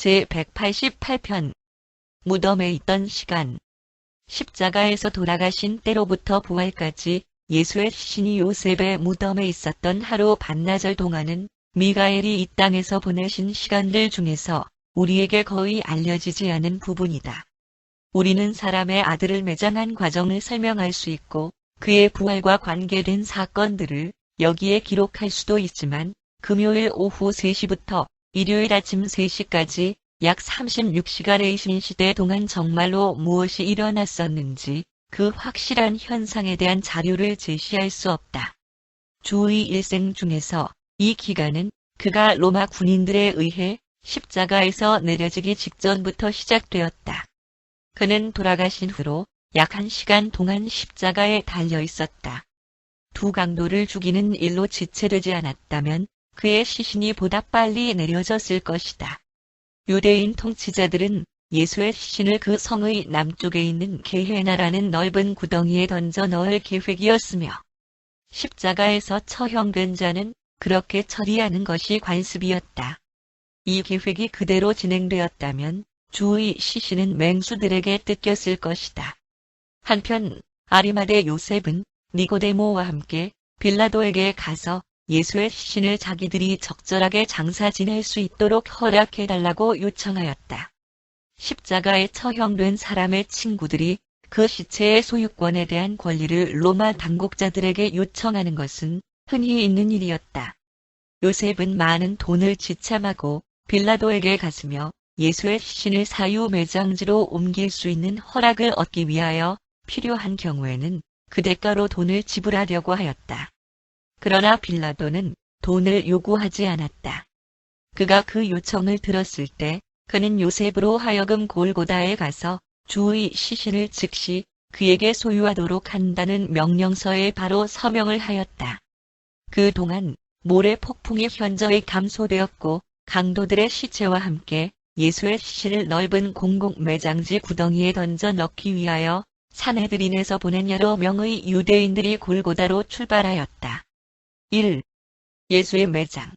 제188편 무덤에 있던 시간. 십자가에서 돌아가신 때로부터 부활까지 예수의 시신이 요셉의 무덤에 있었던 하루 반나절 동안은 미가엘이 이 땅에서 보내신 시간들 중에서 우리에게 거의 알려지지 않은 부분이다. 우리는 사람의 아들을 매장한 과정을 설명할 수 있고 그의 부활과 관계된 사건들을 여기에 기록할 수도 있지만 금요일 오후 3시부터 일요일 아침 3시까지 약 36시간의 신시대 동안 정말로 무엇이 일어났었는지 그 확실한 현상에 대한 자료를 제시할 수 없다. 주의 일생 중에서 이 기간은 그가 로마 군인들에 의해 십자가에서 내려지기 직전부터 시작되었다. 그는 돌아가신 후로 약 1시간 동안 십자가에 달려 있었다. 두 강도를 죽이는 일로 지체되지 않았다면 그의 시신이 보다 빨리 내려졌을 것이다. 유대인 통치자들은 예수의 시신을 그 성의 남쪽에 있는 게헤나라는 넓은 구덩이에 던져 넣을 계획이었으며 십자가에서 처형된 자는 그렇게 처리하는 것이 관습이었다. 이 계획이 그대로 진행되었다면 주의 시신은 맹수들에게 뜯겼을 것이다. 한편 아리마대 요셉은 니고데모와 함께 빌라도에게 가서 예수의 시신을 자기들이 적절하게 장사 지낼 수 있도록 허락해달라고 요청하였다. 십자가에 처형된 사람의 친구들이 그 시체의 소유권에 대한 권리를 로마 당국자들에게 요청하는 것은 흔히 있는 일이었다. 요셉은 많은 돈을 지참하고 빌라도에게 갔으며 예수의 시신을 사유 매장지로 옮길 수 있는 허락을 얻기 위하여 필요한 경우에는 그 대가로 돈을 지불하려고 하였다. 그러나 빌라도는 돈을 요구하지 않았다. 그가 그 요청을 들었을 때 그는 요셉으로 하여금 골고다에 가서 주의 시신을 즉시 그에게 소유하도록 한다는 명령서에 바로 서명을 하였다. 그동안 모래 폭풍이 현저히 감소되었고 강도들의 시체와 함께 예수의 시신을 넓은 공공 매장지 구덩이에 던져 넣기 위하여 산헤드린에서 보낸 여러 명의 유대인들이 골고다로 출발하였다. 1. 예수의 매장.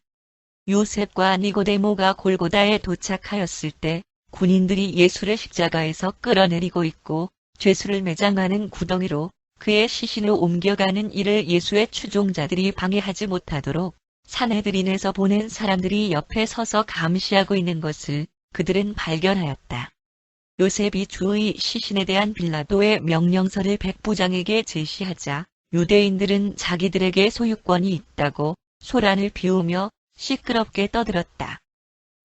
요셉과 니고데모가 골고다에 도착하였을 때 군인들이 예수를 십자가에서 끌어내리고 있고 죄수를 매장하는 구덩이로 그의 시신을 옮겨가는 일을 예수의 추종자들이 방해하지 못하도록 산헤드린에서 보낸 사람들이 옆에 서서 감시하고 있는 것을 그들은 발견하였다. 요셉이 주의 시신에 대한 빌라도의 명령서를 백부장에게 제시하자 유대인들은 자기들에게 소유권이 있다고 소란을 피우며 시끄럽게 떠들었다.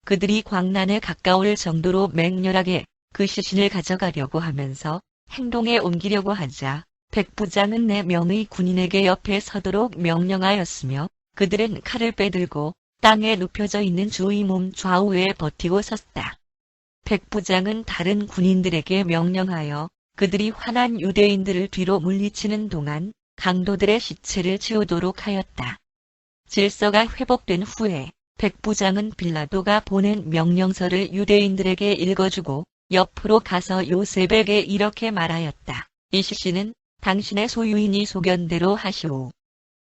그들이 광란에 가까울 정도로 맹렬하게 그 시신을 가져가려고 하면서 행동에 옮기려고 하자 백부장은 4명의 군인에게 옆에 서도록 명령하였으며 그들은 칼을 빼들고 땅에 눕혀져 있는 주의 몸 좌우에 버티고 섰다. 백부장은 다른 군인들에게 명령하여 그들이 화난 유대인들을 뒤로 물리치는 동안 강도들의 시체를 치우도록 하였다. 질서가 회복된 후에 백부장은 빌라도가 보낸 명령서를 유대인들에게 읽어주고 옆으로 가서 요셉에게 이렇게 말하였다. 이 시신은 당신의 소유이니 소견대로 하시오.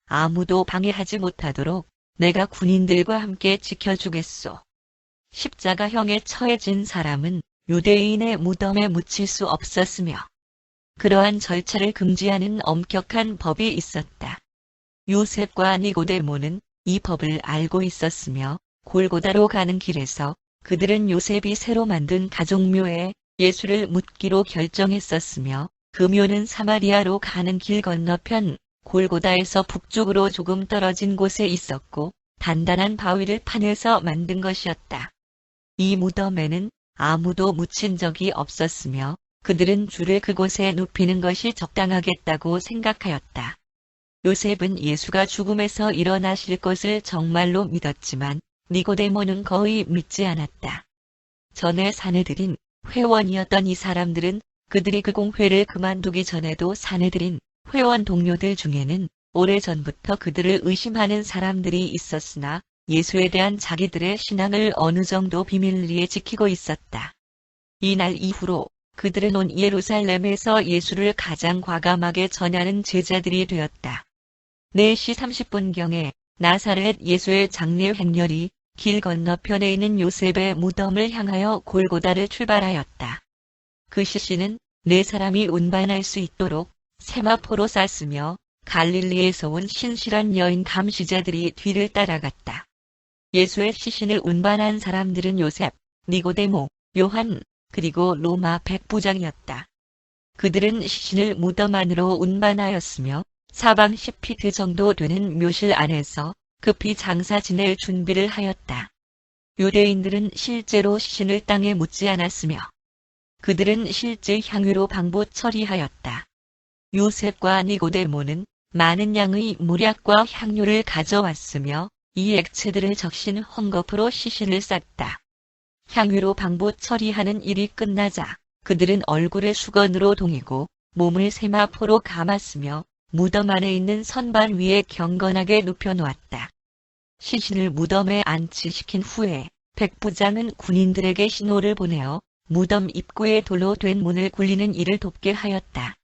아무도 방해하지 못하도록 내가 군인들과 함께 지켜주겠소. 십자가형에 처해진 사람은 유대인의 무덤에 묻힐 수 없었으며 그러한 절차를 금지하는 엄격한 법이 있었다. 요셉과 니고데모는 이 법을 알고 있었으며 골고다로 가는 길에서 그들은 요셉이 새로 만든 가족묘에 예수를 묻기로 결정했었으며 그 묘는 사마리아로 가는 길 건너편 골고다에서 북쪽으로 조금 떨어진 곳에 있었고 단단한 바위를 파내서 만든 것이었다. 이 무덤에는 아무도 묻힌 적이 없었으며 그들은 줄을 그곳에 눕히는 것이 적당하겠다고 생각하였다. 요셉은 예수가 죽음에서 일어나실 것을 정말로 믿었지만 니고데모는 거의 믿지 않았다. 전에 산헤드린 회원이었던 이 사람들은 그들이 그 공회를 그만두기 전에도 산헤드린 회원 동료들 중에는 오래전부터 그들을 의심하는 사람들이 있었으나 예수에 대한 자기들의 신앙을 어느 정도 비밀리에 지키고 있었다. 이날 이후로 그들은 온 예루살렘에서 예수를 가장 과감하게 전하는 제자들이 되었다. 4시 30분경에 나사렛 예수의 장례 행렬이 길 건너편에 있는 요셉의 무덤을 향하여 골고다를 출발하였다. 그 시신은 네 사람이 운반할 수 있도록 세마포로 쌌으며 갈릴리에서 온 신실한 여인 감시자들이 뒤를 따라갔다. 예수의 시신을 운반한 사람들은 요셉, 니고데모, 요한, 그리고 로마 백부장이었다. 그들은 시신을 무덤 안으로 운반하였으며 사방 10피트 정도 되는 묘실 안에서 급히 장사 지낼 준비를 하였다. 유대인들은 실제로 시신을 땅에 묻지 않았으며 그들은 실제 향유로 방부 처리하였다. 요셉과 니고데모는 많은 양의 물약과 향유를 가져왔으며 이 액체들을 적신 헝겊으로 시신을 쌌다. 향유로 방부 처리하는 일이 끝나자 그들은 얼굴을 수건으로 동이고 몸을 세마포로 감았으며 무덤 안에 있는 선반 위에 경건하게 눕혀놓았다. 시신을 무덤에 안치시킨 후에 백부장은 군인들에게 신호를 보내어 무덤 입구에 돌로 된 문을 굴리는 일을 돕게 하였다.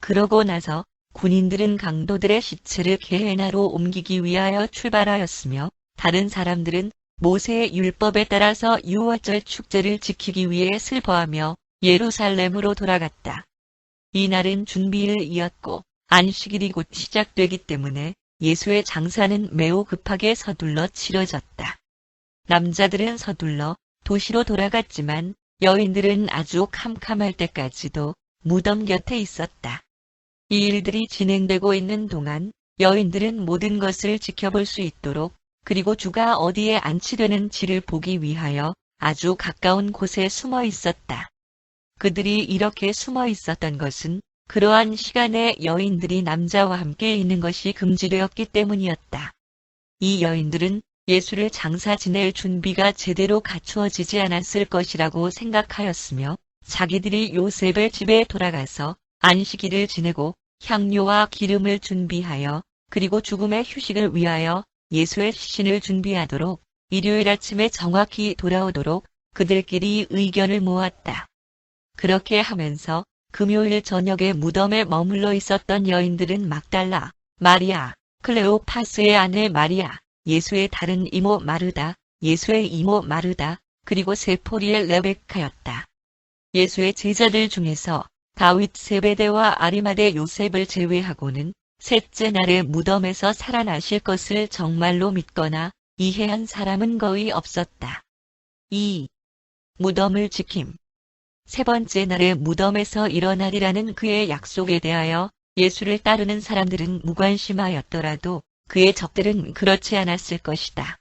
그러고 나서 군인들은 강도들의 시체를 게헤나로 옮기기 위하여 출발하였으며 다른 사람들은 모세의 율법에 따라서 유월절 축제를 지키기 위해 슬퍼하며 예루살렘으로 돌아갔다. 이날은 준비일이었고 안식일이 곧 시작되기 때문에 예수의 장사는 매우 급하게 서둘러 치러졌다. 남자들은 서둘러 도시로 돌아갔지만 여인들은 아주 캄캄할 때까지도 무덤 곁에 있었다. 이 일들이 진행되고 있는 동안 여인들은 모든 것을 지켜볼 수 있도록 그리고 주가 어디에 안치되는지를 보기 위하여 아주 가까운 곳에 숨어 있었다. 그들이 이렇게 숨어 있었던 것은 그러한 시간에 여인들이 남자와 함께 있는 것이 금지되었기 때문이었다. 이 여인들은 예수를 장사 지낼 준비가 제대로 갖추어지지 않았을 것이라고 생각하였으며 자기들이 요셉의 집에 돌아가서 안식일을 지내고 향료와 기름을 준비하여 그리고 죽음의 휴식을 위하여 예수의 시신을 준비하도록 일요일 아침에 정확히 돌아오도록 그들끼리 의견을 모았다. 그렇게 하면서 금요일 저녁에 무덤에 머물러 있었던 여인들은 막달라, 마리아, 클레오파스의 아내 마리아, 예수의 다른 이모 마르다, 예수의 이모 마르다, 그리고 세포리의 레베카였다. 예수의 제자들 중에서 다윗 세베대와 아리마대 요셉을 제외하고는 셋째 날에 무덤에서 살아나실 것을 정말로 믿거나 이해한 사람은 거의 없었다. 2. 무덤을 지킴. 세 번째 날에 무덤에서 일어나리라는 그의 약속에 대하여 예수를 따르는 사람들은 무관심하였더라도 그의 적들은 그렇지 않았을 것이다.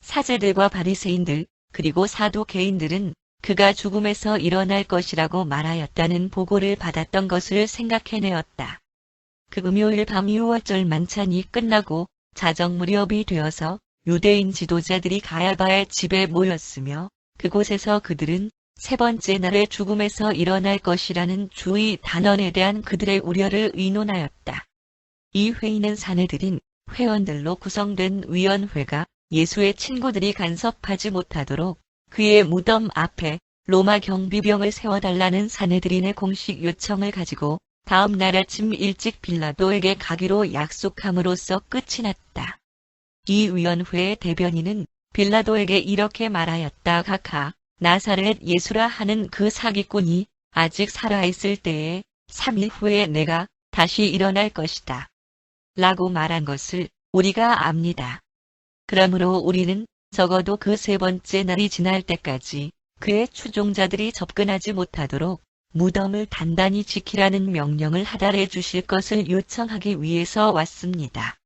사제들과 바리새인들 그리고 사두개인들은 그가 죽음에서 일어날 것이라고 말하였다는 보고를 받았던 것을 생각해내었다. 그 금요일 밤 유월절 만찬이 끝나고 자정 무렵이 되어서 유대인 지도자들이 가야바의 집에 모였으며 그곳에서 그들은 세 번째 날에 죽음에서 일어날 것이라는 주의 단언에 대한 그들의 우려를 의논하였다. 이 회의는 사내들인 회원들로 구성된 위원회가 예수의 친구들이 간섭하지 못하도록 그의 무덤 앞에 로마 경비병을 세워달라는 사내들인의 공식 요청을 가지고 다음 날 아침 일찍 빌라도에게 가기로 약속함으로써 끝이 났다. 이 위원회의 대변인은 빌라도에게 이렇게 말하였다. 각하, 나사렛 예수라 하는 그 사기꾼이 아직 살아있을 때에 3일 후에 내가 다시 일어날 것이다. 라고 말한 것을 우리가 압니다. 그러므로 우리는 적어도 그 세 번째 날이 지날 때까지 그의 추종자들이 접근하지 못하도록 무덤을 단단히 지키라는 명령을 하달해 주실 것을 요청하기 위해서 왔습니다.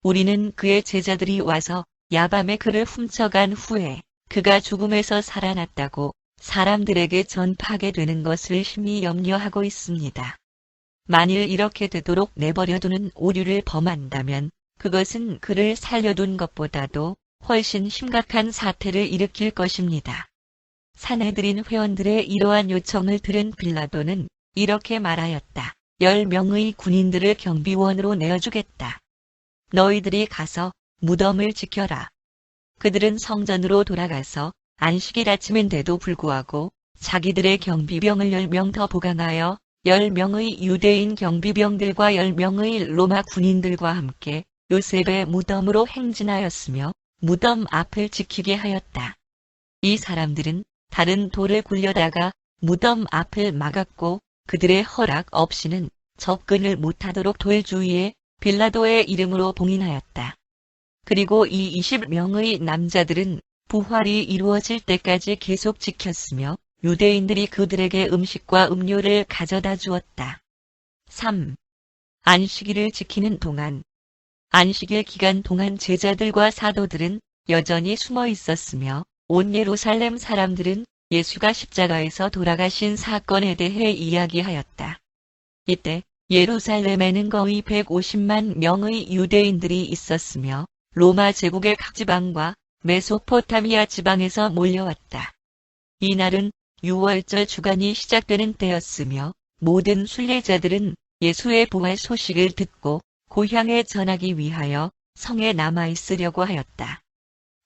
우리는 그의 제자들이 와서 야밤에 그를 훔쳐간 후에 그가 죽음에서 살아났다고 사람들에게 전파하게 되는 것을 심히 염려하고 있습니다. 만일 이렇게 되도록 내버려두는 오류를 범한다면 그것은 그를 살려둔 것보다도 훨씬 심각한 사태를 일으킬 것입니다. 사내들인 회원들의 이러한 요청을 들은 빌라도는 이렇게 말하였다. 10명의 군인들을 경비원으로 내어주겠다. 너희들이 가서 무덤을 지켜라. 그들은 성전으로 돌아가서 안식일 아침인데도 불구하고 자기들의 경비병을 10명 더 보강하여 10명의 유대인 경비병들과 10명의 로마 군인들과 함께 요셉의 무덤으로 행진하였으며 무덤 앞을 지키게 하였다. 이 사람들은 다른 돌을 굴려다가 무덤 앞을 막았고 그들의 허락 없이는 접근을 못하도록 돌 주위에 빌라도의 이름으로 봉인하였다. 그리고 이 20명의 남자들은 부활이 이루어질 때까지 계속 지켰으며 유대인들이 그들에게 음식과 음료를 가져다 주었다. 3. 안식일을 지키는 동안 안식일 기간 동안 제자들과 사도들은 여전히 숨어 있었으며 온 예루살렘 사람들은 예수가 십자가에서 돌아가신 사건에 대해 이야기하였다. 이때 예루살렘에는 거의 150만 명의 유대인들이 있었으며 로마 제국의 각 지방과 메소포타미아 지방에서 몰려왔다. 이날은 유월절 주간이 시작되는 때였으며 모든 순례자들은 예수의 부활 소식을 듣고 고향에 전하기 위하여 성에 남아있으려고 하였다.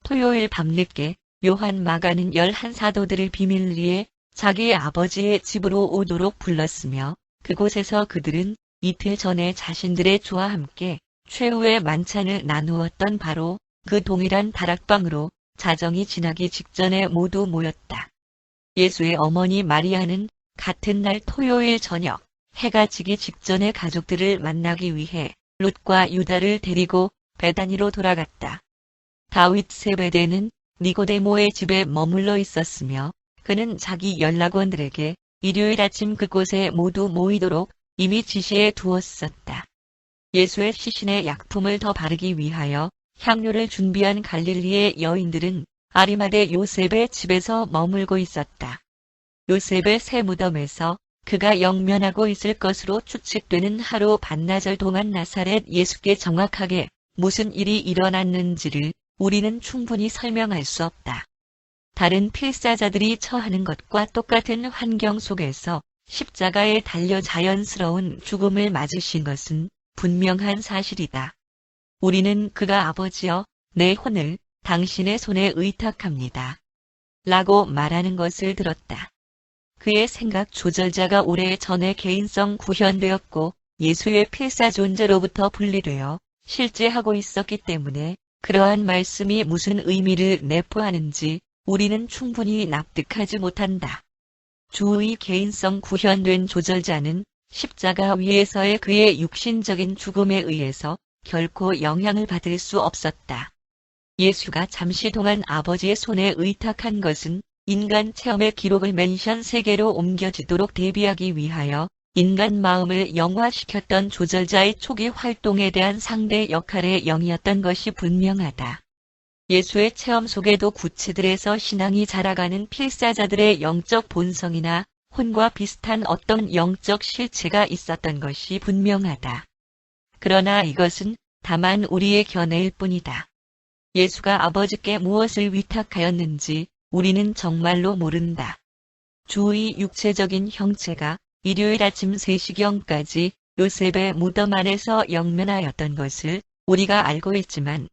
토요일 밤늦게 요한 마가는 11사도들을 비밀리에 자기 아버지의 집으로 오도록 불렀으며 그곳에서 그들은 이틀 전에 자신들의 조와 함께 최후의 만찬을 나누었던 바로 그 동일한 다락방으로 자정이 지나기 직전에 모두 모였다. 예수의 어머니 마리아는 같은 날 토요일 저녁 해가 지기 직전에 가족들을 만나기 위해 룻과 유다를 데리고 베다니로 돌아갔다. 다윗 세베대는 니고데모의 집에 머물러 있었으며 그는 자기 연락원들에게 일요일 아침 그곳에 모두 모이도록 이미 지시해 두었었다. 예수의 시신에 약품을 더 바르기 위하여 향료를 준비한 갈릴리의 여인들은 아리마대 요셉의 집에서 머물고 있었다. 요셉의 새 무덤에서 그가 영면하고 있을 것으로 추측되는 하루 반나절 동안 나사렛 예수께 정확하게 무슨 일이 일어났는지를 우리는 충분히 설명할 수 없다. 다른 필사자들이 처하는 것과 똑같은 환경 속에서 십자가에 달려 자연스러운 죽음을 맞으신 것은 분명한 사실이다. 우리는 그가 아버지여 내 혼을 당신의 손에 의탁합니다. 라고 말하는 것을 들었다. 그의 생각 조절자가 오래전에 개인성 구현되었고 예수의 필사 존재로부터 분리되어 실제하고 있었기 때문에 그러한 말씀이 무슨 의미를 내포하는지 우리는 충분히 납득하지 못한다. 주의 개인성 구현된 조절자는 십자가 위에서의 그의 육신적인 죽음에 의해서 결코 영향을 받을 수 없었다. 예수가 잠시 동안 아버지의 손에 의탁한 것은 인간 체험의 기록을 멘션 세계로 옮겨지도록 대비하기 위하여 인간 마음을 영화시켰던 조절자의 초기 활동에 대한 상대 역할의 영이었던 것이 분명하다. 예수의 체험 속에도 구체들에서 신앙이 자라가는 필사자들의 영적 본성이나 혼과 비슷한 어떤 영적 실체가 있었던 것이 분명하다. 그러나 이것은 다만 우리의 견해일 뿐이다. 예수가 아버지께 무엇을 위탁하였는지 우리는 정말로 모른다. 주의 육체적인 형체가 일요일 아침 3시경까지 요셉의 무덤 안에서 영면하였던 것을 우리가 알고 있지만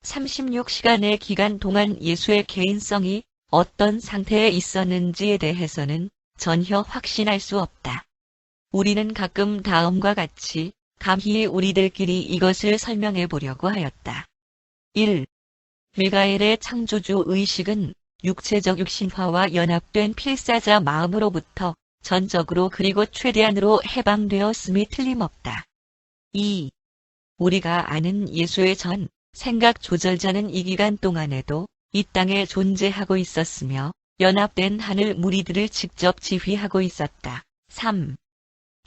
36시간의 기간 동안 예수의 개인성이 어떤 상태에 있었는지에 대해서는 전혀 확신할 수 없다. 우리는 가끔 다음과 같이 감히 우리들끼리 이것을 설명해 보려고 하였다. 1. 미가엘의 창조주 의식은 육체적 육신화와 연합된 필사자 마음으로부터 전적으로 그리고 최대한으로 해방되었음이 틀림없다. 2. 우리가 아는 예수의 전 생각 조절자는 이 기간 동안에도 이 땅에 존재하고 있었으며 연합된 하늘 무리들을 직접 지휘하고 있었다. 3.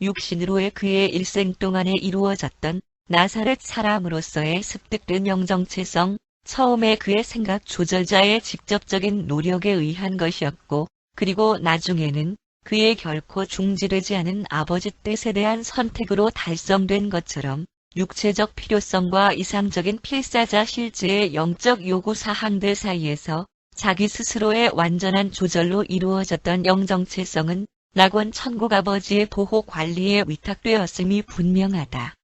육신으로의 그의 일생 동안에 이루어졌던 나사렛 사람으로서의 습득된 영정체성, 처음에 그의 생각 조절자의 직접적인 노력에 의한 것이었고, 그리고 나중에는 그의 결코 중지되지 않은 아버지 뜻에 대한 선택으로 달성된 것처럼 육체적 필요성과 이상적인 필사자 실제의 영적 요구 사항들 사이에서 자기 스스로의 완전한 조절로 이루어졌던 영정체성은 낙원 천국 아버지의 보호 관리에 위탁되었음이 분명하다.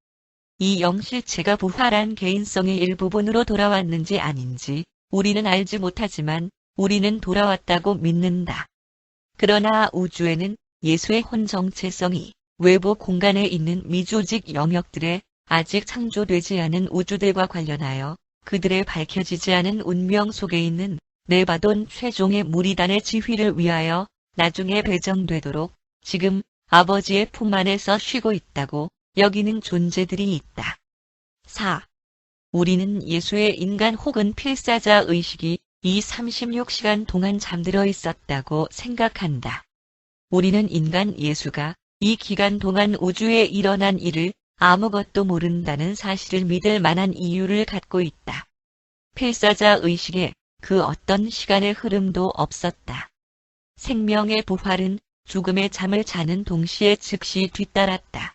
이 영실체가 부활한 개인성의 일부분으로 돌아왔는지 아닌지 우리는 알지 못하지만 우리는 돌아왔다고 믿는다. 그러나 우주에는 예수의 혼 정체성이 외부 공간에 있는 미조직 영역들에 아직 창조되지 않은 우주들과 관련하여 그들의 밝혀지지 않은 운명 속에 있는 네바돈 최종의 무리단의 지휘를 위하여 나중에 배정되도록 지금 아버지의 품 안에서 쉬고 있다고 여기는 존재들이 있다. 4. 우리는 예수의 인간 혹은 필사자 의식이 이 36시간 동안 잠들어 있었다고 생각한다. 우리는 인간 예수가 이 기간 동안 우주에 일어난 일을 아무것도 모른다는 사실을 믿을 만한 이유를 갖고 있다. 필사자 의식에 그 어떤 시간의 흐름도 없었다. 생명의 부활은 죽음의 잠을 자는 동시에 즉시 뒤따랐다.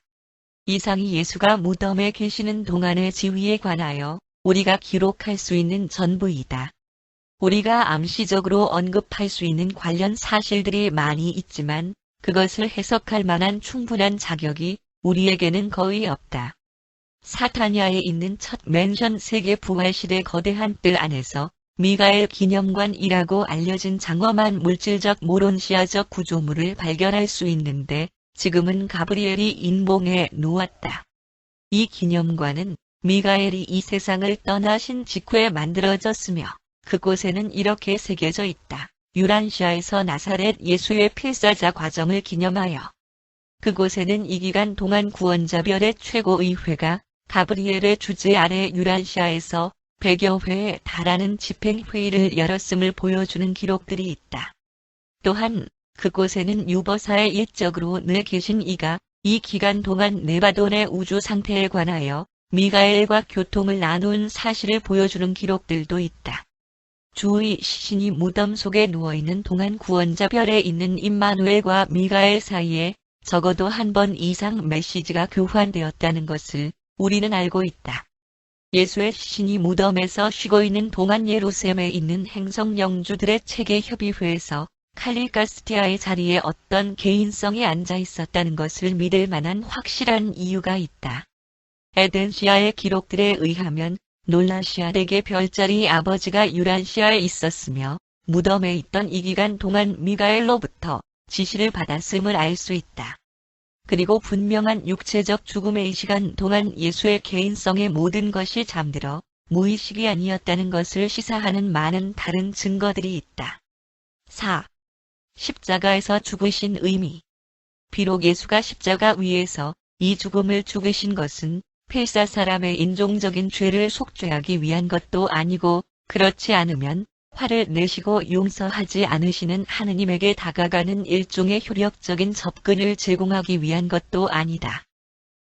이상이 예수가 무덤에 계시는 동안의 지위에 관하여 우리가 기록할 수 있는 전부이다. 우리가 암시적으로 언급할 수 있는 관련 사실들이 많이 있지만 그것을 해석할 만한 충분한 자격이 우리에게는 거의 없다. 사타냐에 있는 첫 맨션 세계 부활시대 거대한 뜰 안에서 미가엘 기념관이라고 알려진 장엄한 물질적 모론시아적 구조물을 발견할 수 있는데 지금은 가브리엘이 인봉해 놓았다. 이 기념관은 미가엘이 이 세상을 떠나신 직후에 만들어졌으며 그곳에는 이렇게 새겨져 있다. 유란시아에서 나사렛 예수의 필사자 과정을 기념하여. 그곳에는 이 기간 동안 구원자별의 최고의회가 가브리엘의 주재 아래 유란시아에서 100여 회에 달하는 집행회의를 열었음을 보여주는 기록들이 있다. 또한 그곳에는 유버사의 옛적으로 늘 계신 이가 이 기간 동안 네바돈의 우주 상태에 관하여 미가엘과 교통을 나눈 사실을 보여주는 기록들도 있다. 주의 시신이 무덤 속에 누워있는 동안 구원자별에 있는 임마누엘과 미가엘 사이에 적어도 한 번 이상 메시지가 교환되었다는 것을 우리는 알고 있다. 예수의 시신이 무덤에서 쉬고 있는 동안 예루살렘에 있는 행성 영주들의 체계협의회에서 칼리가스티아의 자리에 어떤 개인성이 앉아 있었다는 것을 믿을 만한 확실한 이유가 있다. 에덴시아의 기록들에 의하면 놀라시아 댁의 별자리 아버지가 유란시아에 있었으며 무덤에 있던 이 기간 동안 미가엘로부터 지시를 받았음을 알 수 있다. 그리고 분명한 육체적 죽음의 시간 동안 예수의 개인성의 모든 것이 잠들어 무의식이 아니었다는 것을 시사하는 많은 다른 증거들이 있다. 4. 십자가에서 죽으신 의미. 비록 예수가 십자가 위에서 이 죽음을 죽으신 것은 필사 사람의 인종적인 죄를 속죄하기 위한 것도 아니고 그렇지 않으면 화를 내시고 용서하지 않으시는 하느님에게 다가가는 일종의 효력적인 접근을 제공하기 위한 것도 아니다.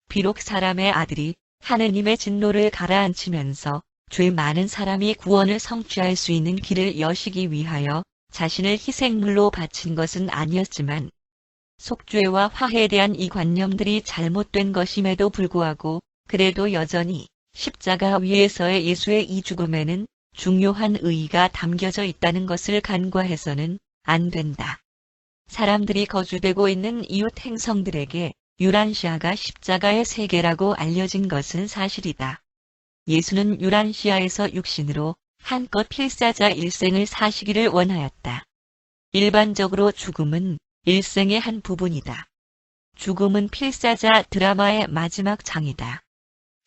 비록 사람의 아들이 하느님의 진노를 가라앉히면서 죄 많은 사람이 구원을 성취할 수 있는 길을 여시기 위하여 자신을 희생물로 바친 것은 아니었지만 속죄와 화해에 대한 이 관념들이 잘못된 것임에도 불구하고 그래도 여전히 십자가 위에서의 예수의 이 죽음에는 중요한 의의가 담겨져 있다는 것을 간과해서는 안 된다. 사람들이 거주되고 있는 이웃 행성들에게 유란시아가 십자가의 세계라고 알려진 것은 사실이다. 예수는 유란시아에서 육신으로 한껏 필사자 일생을 사시기를 원하였다. 일반적으로 죽음은 일생의 한 부분이다. 죽음은 필사자 드라마의 마지막 장이다.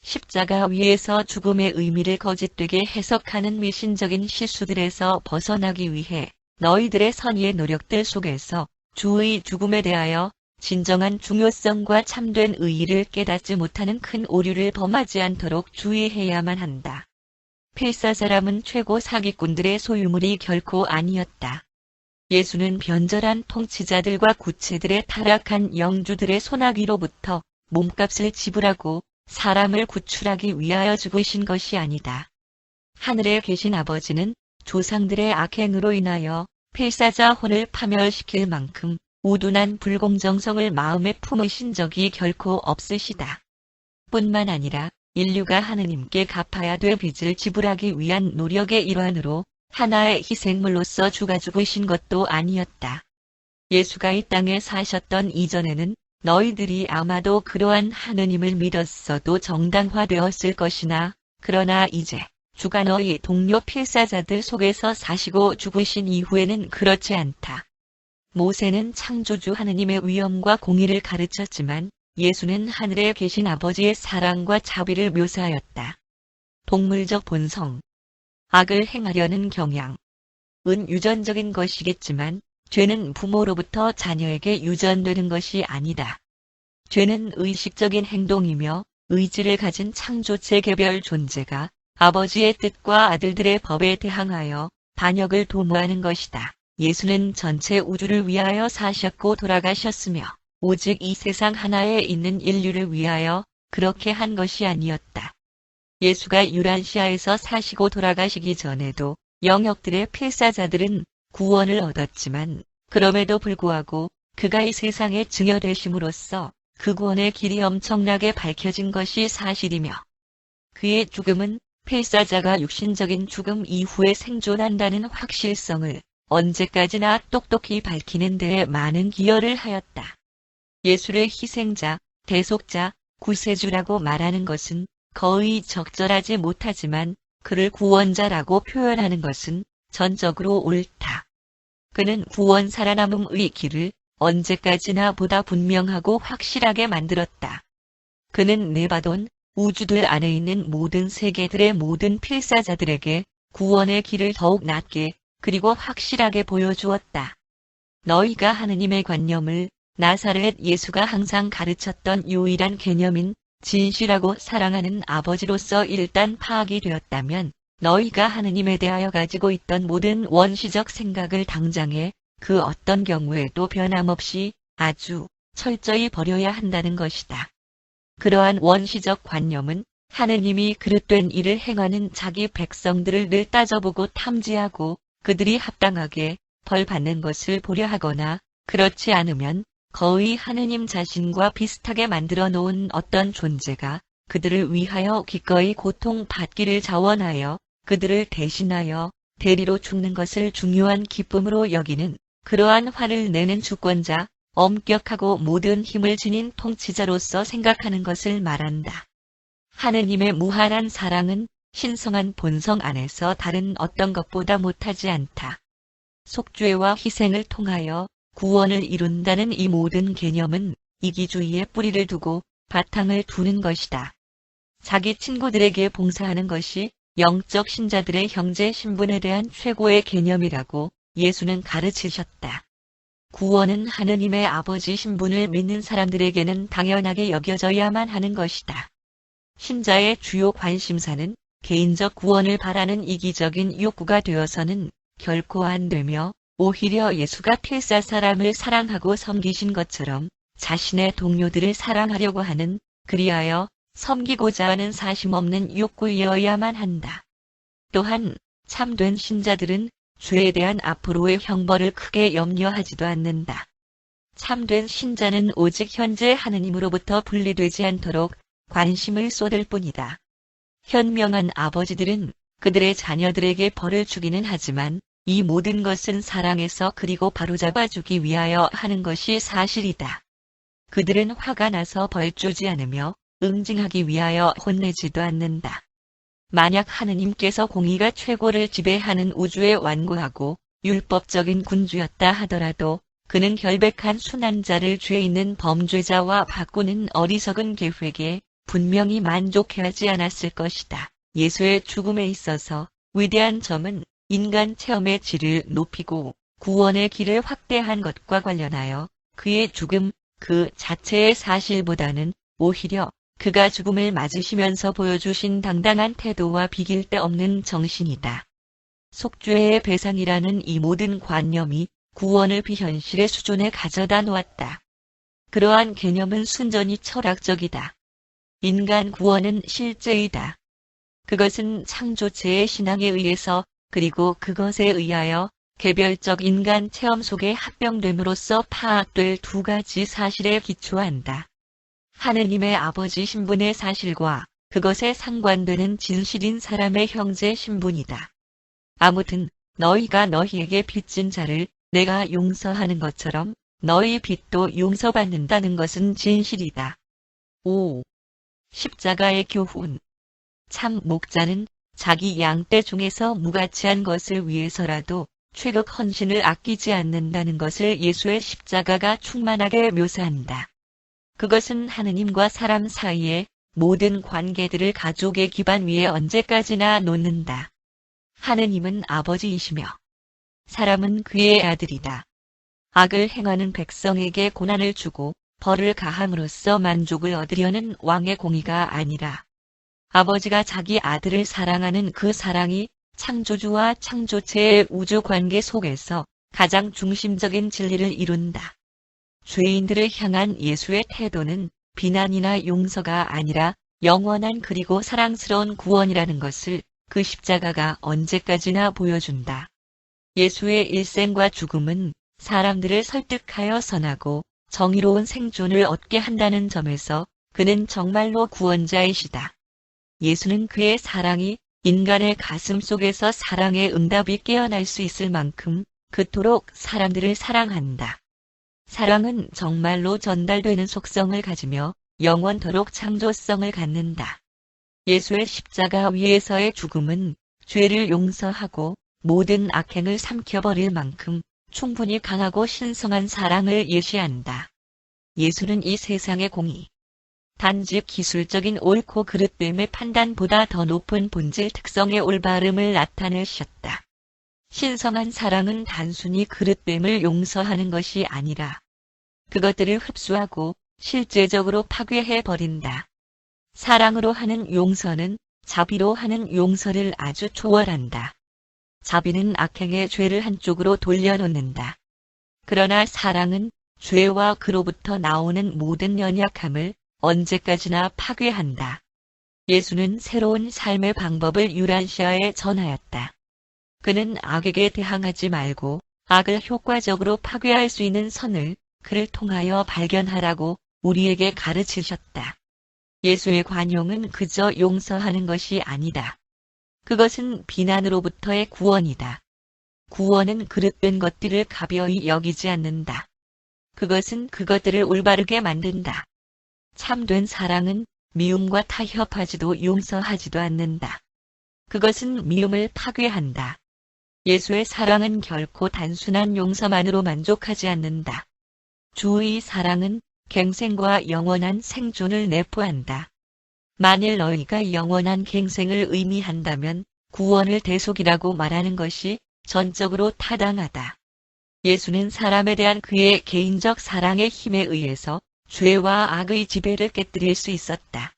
십자가 위에서 죽음의 의미를 거짓되게 해석하는 미신적인 실수들에서 벗어나기 위해 너희들의 선의의 노력들 속에서 주의 죽음에 대하여 진정한 중요성과 참된 의의를 깨닫지 못하는 큰 오류를 범하지 않도록 주의해야만 한다. 필사 사람은 최고 사기꾼들의 소유물이 결코 아니었다. 예수는 변절한 통치자들과 구체들의 타락한 영주들의 손아귀로부터 몸값을 지불하고 사람을 구출하기 위하여 죽으신 것이 아니다. 하늘에 계신 아버지는 조상들의 악행으로 인하여 필사자 혼을 파멸시킬 만큼 우둔한 불공정성을 마음에 품으신 적이 결코 없으시다. 뿐만 아니라 인류가 하느님께 갚아야 될 빚을 지불하기 위한 노력의 일환으로 하나의 희생물로서 죽으신 것도 아니었다. 예수가 이 땅에 사셨던 이전에는 너희들이 아마도 그러한 하느님을 믿었어도 정당화되었을 것이나 그러나 이제 주가 너희 동료 필사자들 속에서 사시고 죽으신 이후에는 그렇지 않다. 모세는 창조주 하느님의 위엄과 공의를 가르쳤지만 예수는 하늘에 계신 아버지의 사랑과 자비를 묘사하였다. 동물적 본성, 악을 행하려는 경향. 은 유전적인 것이겠지만 죄는 부모로부터 자녀에게 유전되는 것이 아니다. 죄는 의식적인 행동이며 의지를 가진 창조체 개별 존재가 아버지의 뜻과 아들들의 법에 대항하여 반역을 도모하는 것이다. 예수는 전체 우주를 위하여 사셨고 돌아가셨으며 오직 이 세상 하나에 있는 인류를 위하여 그렇게 한 것이 아니었다. 예수가 유란시아에서 사시고 돌아가시기 전에도 영역들의 필사자들은 구원을 얻었지만 그럼에도 불구하고 그가 이 세상에 증여되심으로써 그 구원의 길이 엄청나게 밝혀진 것이 사실이며 그의 죽음은 필사자가 육신적인 죽음 이후에 생존한다는 확실성을 언제까지나 똑똑히 밝히는 데에 많은 기여를 하였다. 예수를 희생자, 대속자, 구세주라고 말하는 것은 거의 적절하지 못하지만 그를 구원자라고 표현하는 것은 전적으로 옳다. 그는 구원 살아남음의 길을 언제까지나 보다 분명하고 확실하게 만들었다. 그는 네바돈, 우주들 안에 있는 모든 세계들의 모든 필사자들에게 구원의 길을 더욱 낮게 그리고 확실하게 보여주었다. 너희가 하느님의 관념을 나사렛 예수가 항상 가르쳤던 유일한 개념인 진실하고 사랑하는 아버지로서 일단 파악이 되었다면 너희가 하느님에 대하여 가지고 있던 모든 원시적 생각을 당장에 그 어떤 경우에도 변함없이 아주 철저히 버려야 한다는 것이다. 그러한 원시적 관념은 하느님이 그릇된 일을 행하는 자기 백성들을 늘 따져보고 탐지하고 그들이 합당하게 벌 받는 것을 보려 하거나 그렇지 않으면 거의 하느님 자신과 비슷하게 만들어 놓은 어떤 존재가 그들을 위하여 기꺼이 고통받기를 자원하여 그들을 대신하여 대리로 죽는 것을 중요한 기쁨으로 여기는 그러한 화를 내는 주권자, 엄격하고 모든 힘을 지닌 통치자로서 생각하는 것을 말한다. 하느님의 무한한 사랑은 신성한 본성 안에서 다른 어떤 것보다 못하지 않다. 속죄와 희생을 통하여 구원을 이룬다는 이 모든 개념은 이기주의에 뿌리를 두고 바탕을 두는 것이다. 자기 친구들에게 봉사하는 것이 영적 신자들의 형제 신분에 대한 최고의 개념이라고 예수는 가르치셨다. 구원은 하느님의 아버지 신분을 믿는 사람들에게는 당연하게 여겨져야만 하는 것이다. 신자의 주요 관심사는 개인적 구원을 바라는 이기적인 욕구가 되어서는 결코 안 되며 오히려 예수가 필사 사람을 사랑하고 섬기신 것처럼 자신의 동료들을 사랑하려고 하는 그리하여 섬기고자 하는 사심 없는 욕구이어야만 한다. 또한 참된 신자들은 죄에 대한 앞으로의 형벌을 크게 염려하지도 않는다. 참된 신자는 오직 현재 하느님으로부터 분리되지 않도록 관심을 쏟을 뿐이다. 현명한 아버지들은 그들의 자녀들에게 벌을 주기는 하지만 이 모든 것은 사랑해서 그리고 바로잡아주기 위하여 하는 것이 사실이다. 그들은 화가 나서 벌 주지 않으며 응징하기 위하여 혼내지도 않는다. 만약 하느님께서 공의가 최고를 지배하는 우주에 완고하고 율법적인 군주였다 하더라도 그는 결백한 순환자를 죄 있는 범죄자와 바꾸는 어리석은 계획에 분명히 만족해하지 않았을 것이다. 예수의 죽음에 있어서 위대한 점은 인간 체험의 질을 높이고 구원의 길을 확대한 것과 관련하여 그의 죽음 그 자체의 사실보다는 오히려 그가 죽음을 맞으시면서 보여주신 당당한 태도와 비길 데 없는 정신이다. 속죄의 배상이라는 이 모든 관념이 구원을 비현실의 수준에 가져다 놓았다. 그러한 개념은 순전히 철학적이다. 인간 구원은 실제이다. 그것은 창조체의 신앙에 의해서 그리고 그것에 의하여 개별적 인간 체험 속에 합병됨으로써 파악될 두 가지 사실에 기초한다. 하느님의 아버지 신분의 사실과 그것에 상관되는 진실인 사람의 형제 신분이다. 아무튼 너희가 너희에게 빚진 자를 내가 용서하는 것처럼 너희 빚도 용서받는다는 것은 진실이다. 5. 십자가의 교훈. 참 목자는 자기 양떼 중에서 무가치한 것을 위해서라도 최극 헌신을 아끼지 않는다는 것을 예수의 십자가가 충만하게 묘사한다. 그것은 하느님과 사람 사이의 모든 관계들을 가족의 기반 위에 언제까지나 놓는다. 하느님은 아버지이시며 사람은 그의 아들이다. 악을 행하는 백성에게 고난을 주고 벌을 가함으로써 만족을 얻으려는 왕의 공의가 아니라 아버지가 자기 아들을 사랑하는 그 사랑이 창조주와 창조체의 우주 관계 속에서 가장 중심적인 진리를 이룬다. 죄인들을 향한 예수의 태도는 비난이나 용서가 아니라 영원한 그리고 사랑스러운 구원이라는 것을 그 십자가가 언제까지나 보여준다. 예수의 일생과 죽음은 사람들을 설득하여 선하고 정의로운 생존을 얻게 한다는 점에서 그는 정말로 구원자이시다. 예수는 그의 사랑이 인간의 가슴 속에서 사랑의 응답이 깨어날 수 있을 만큼 그토록 사람들을 사랑한다. 사랑은 정말로 전달되는 속성을 가지며 영원토록 창조성을 갖는다. 예수의 십자가 위에서의 죽음은 죄를 용서하고 모든 악행을 삼켜버릴 만큼 충분히 강하고 신성한 사랑을 예시한다. 예수는 이 세상의 공의, 단지 기술적인 옳고 그릇됨의 판단보다 더 높은 본질 특성의 올바름을 나타내셨다. 신성한 사랑은 단순히 그릇됨을 용서하는 것이 아니라 그것들을 흡수하고 실제적으로 파괴해버린다. 사랑으로 하는 용서는 자비로 하는 용서를 아주 초월한다. 자비는 악행의 죄를 한쪽으로 돌려놓는다. 그러나 사랑은 죄와 그로부터 나오는 모든 연약함을 언제까지나 파괴한다. 예수는 새로운 삶의 방법을 유란시아에 전하였다. 그는 악에게 대항하지 말고 악을 효과적으로 파괴할 수 있는 선을 그를 통하여 발견하라고 우리에게 가르치셨다. 예수의 관용은 그저 용서하는 것이 아니다. 그것은 비난으로부터의 구원이다. 구원은 그릇된 것들을 가벼이 여기지 않는다. 그것은 그것들을 올바르게 만든다. 참된 사랑은 미움과 타협하지도 용서하지도 않는다. 그것은 미움을 파괴한다. 예수의 사랑은 결코 단순한 용서만으로 만족하지 않는다. 주의 사랑은 갱생과 영원한 생존을 내포한다. 만일 너희가 영원한 갱생을 의미한다면 구원을 대속이라고 말하는 것이 전적으로 타당하다. 예수는 사람에 대한 그의 개인적 사랑의 힘에 의해서 죄와 악의 지배를 깨뜨릴 수 있었다.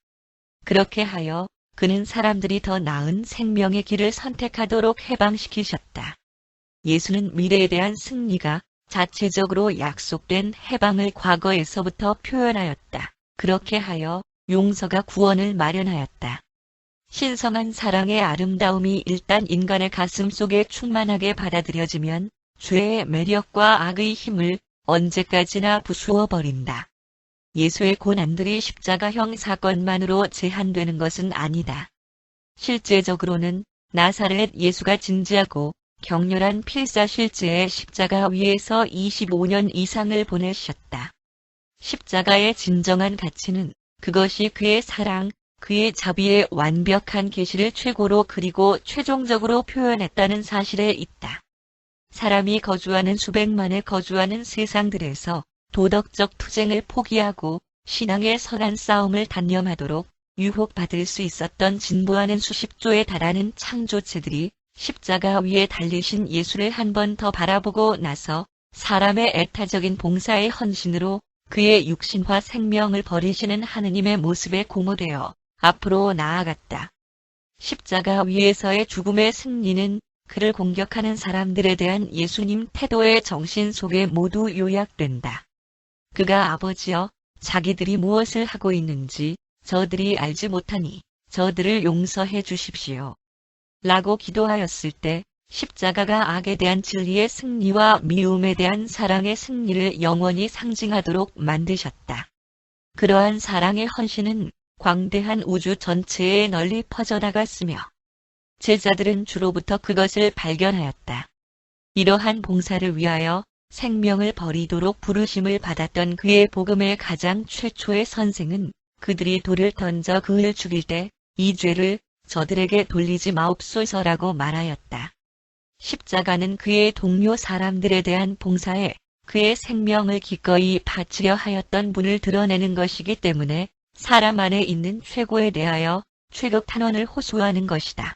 그렇게 하여 그는 사람들이 더 나은 생명의 길을 선택하도록 해방시키셨다. 예수는 미래에 대한 승리가 자체적으로 약속된 해방을 과거에서부터 표현하였다. 그렇게 하여 용서가 구원을 마련하였다. 신성한 사랑의 아름다움이 일단 인간의 가슴 속에 충만하게 받아들여지면 죄의 매력과 악의 힘을 언제까지나 부수어 버린다. 예수의 고난들이 십자가형 사건만으로 제한되는 것은 아니다. 실제적으로는 나사렛 예수가 진지하고 격렬한 필사실제의 십자가 위에서 25년 이상을 보내셨다. 십자가의 진정한 가치는 그것이 그의 사랑, 그의 자비의 완벽한 계시를 최고로 그리고 최종적으로 표현했다는 사실에 있다. 사람이 거주하는 수백만에 거주하는 세상들에서 도덕적 투쟁을 포기하고 신앙의 선한 싸움을 단념하도록 유혹받을 수 있었던 진보하는 수십조에 달하는 창조체들이 십자가 위에 달리신 예수를 한 번 더 바라보고 나서 사람의 애타적인 봉사의 헌신으로 그의 육신과 생명을 버리시는 하느님의 모습에 공허되어 앞으로 나아갔다. 십자가 위에서의 죽음의 승리는 그를 공격하는 사람들에 대한 예수님 태도의 정신 속에 모두 요약된다. 그가 아버지여, 자기들이 무엇을 하고 있는지 저들이 알지 못하니 저들을 용서해 주십시오. 라고 기도하였을 때 십자가가 악에 대한 진리의 승리와 미움에 대한 사랑의 승리를 영원히 상징하도록 만드셨다. 그러한 사랑의 헌신은 광대한 우주 전체에 널리 퍼져나갔으며 제자들은 주로부터 그것을 발견하였다. 이러한 봉사를 위하여 생명을 버리도록 부르심을 받았던 그의 복음의 가장 최초의 선생은 그들이 돌을 던져 그를 죽일 때 이 죄를 저들에게 돌리지 마옵소서라고 말하였다. 십자가는 그의 동료 사람들에 대한 봉사에 그의 생명을 기꺼이 바치려 하였던 분을 드러내는 것이기 때문에 사람 안에 있는 최고에 대하여 최극 탄원을 호소하는 것이다.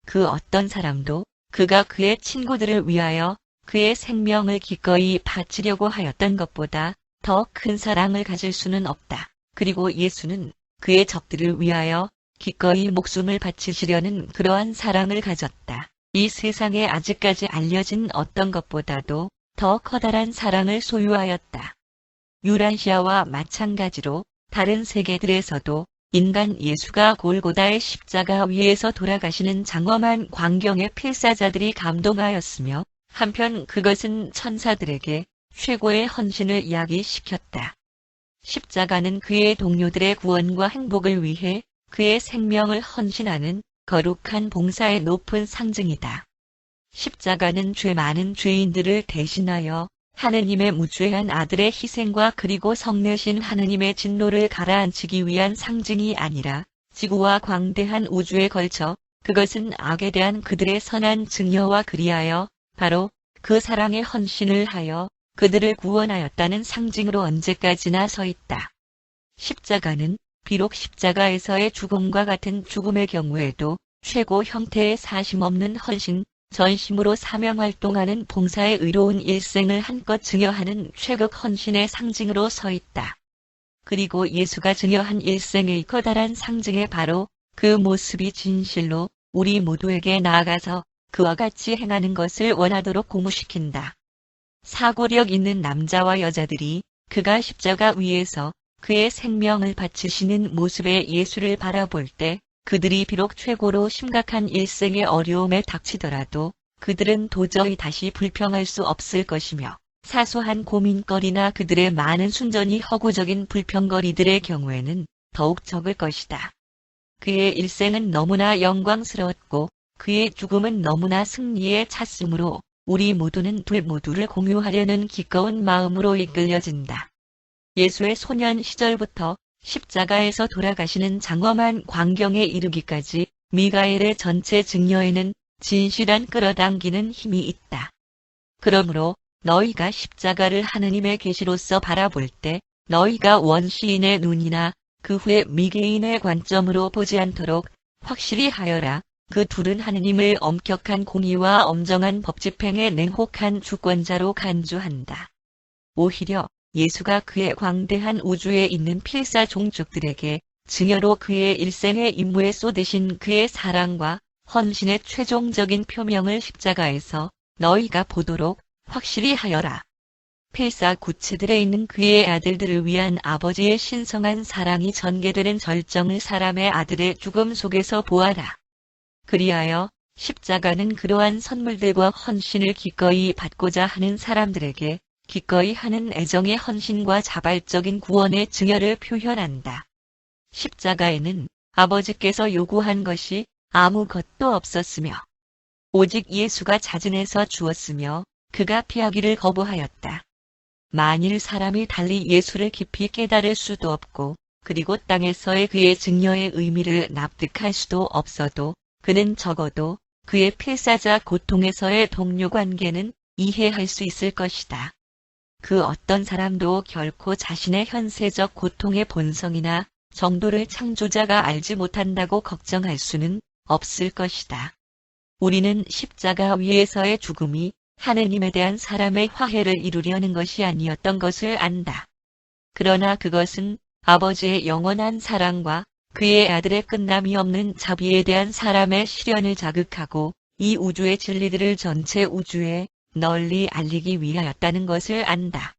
그 어떤 사람도 그가 그의 친구들을 위하여 그의 생명을 기꺼이 바치려고 하였던 것보다 더 큰 사랑을 가질 수는 없다. 그리고 예수는 그의 적들을 위하여 기꺼이 목숨을 바치시려는 그러한 사랑을 가졌다. 이 세상에 아직까지 알려진 어떤 것보다도 더 커다란 사랑을 소유하였다. 유란시아와 마찬가지로 다른 세계들에서도 인간 예수가 골고다의 십자가 위에서 돌아가시는 장엄한 광경에 필사자들이 감동하였으며 한편 그것은 천사들에게 최고의 헌신을 야기시켰다. 십자가는 그의 동료들의 구원과 행복을 위해 그의 생명을 헌신하는 거룩한 봉사의 높은 상징이다. 십자가는 죄 많은 죄인들을 대신하여 하느님의 무죄한 아들의 희생과 그리고 성내신 하느님의 진노를 가라앉히기 위한 상징이 아니라 지구와 광대한 우주에 걸쳐 그것은 악에 대한 그들의 선한 증여와 그리하여 바로 그 사랑의 헌신을 하여 그들을 구원하였다는 상징으로 언제까지나 서 있다. 십자가는 비록 십자가에서의 죽음과 같은 죽음의 경우에도 최고 형태의 사심없는 헌신, 전심으로 사명활동하는 봉사의 의로운 일생을 한껏 증여하는 최극 헌신의 상징으로 서 있다. 그리고 예수가 증여한 일생의 커다란 상징의 바로 그 모습이 진실로 우리 모두에게 나아가서 그와 같이 행하는 것을 원하도록 고무시킨다. 사고력 있는 남자와 여자들이 그가 십자가 위에서 그의 생명을 바치시는 모습의 예수를 바라볼 때 그들이 비록 최고로 심각한 일생의 어려움에 닥치더라도 그들은 도저히 다시 불평할 수 없을 것이며 사소한 고민거리나 그들의 많은 순전히 허구적인 불평거리들의 경우에는 더욱 적을 것이다. 그의 일생은 너무나 영광스러웠고 그의 죽음은 너무나 승리에 찼으므로 우리 모두는 둘 모두를 공유하려는 기꺼운 마음으로 이끌려진다. 예수의 소년 시절부터 십자가에서 돌아가시는 장엄한 광경에 이르기까지 미가엘의 전체 증여에는 진실한 끌어당기는 힘이 있다. 그러므로 너희가 십자가를 하느님의 계시로서 바라볼 때 너희가 원시인의 눈이나 그 후에 미개인의 관점으로 보지 않도록 확실히 하여라. 그 둘은 하느님을 엄격한 공의와 엄정한 법집행의 냉혹한 주권자로 간주한다. 오히려 예수가 그의 광대한 우주에 있는 필사 종족들에게 증여로 그의 일생의 임무에 쏟으신 그의 사랑과 헌신의 최종적인 표명을 십자가에서 너희가 보도록 확실히 하여라. 필사 구체들에 있는 그의 아들들을 위한 아버지의 신성한 사랑이 전개되는 절정을 사람의 아들의 죽음 속에서 보아라. 그리하여 십자가는 그러한 선물들과 헌신을 기꺼이 받고자 하는 사람들에게 기꺼이 하는 애정의 헌신과 자발적인 구원의 증여를 표현한다. 십자가에는 아버지께서 요구한 것이 아무것도 없었으며 오직 예수가 자진해서 주었으며 그가 피하기를 거부하였다. 만일 사람이 달리 예수를 깊이 깨달을 수도 없고 그리고 땅에서의 그의 증여의 의미를 납득할 수도 없어도 그는 적어도 그의 필사자 고통에서의 동료 관계는 이해할 수 있을 것이다. 그 어떤 사람도 결코 자신의 현세적 고통의 본성이나 정도를 창조자가 알지 못한다고 걱정할 수는 없을 것이다. 우리는 십자가 위에서의 죽음이 하느님에 대한 사람의 화해를 이루려는 것이 아니었던 것을 안다. 그러나 그것은 아버지의 영원한 사랑과 그의 아들의 끝남이 없는 자비에 대한 사람의 시련을 자극하고 이 우주의 진리들을 전체 우주에 널리 알리기 위하였다는 것을 안다.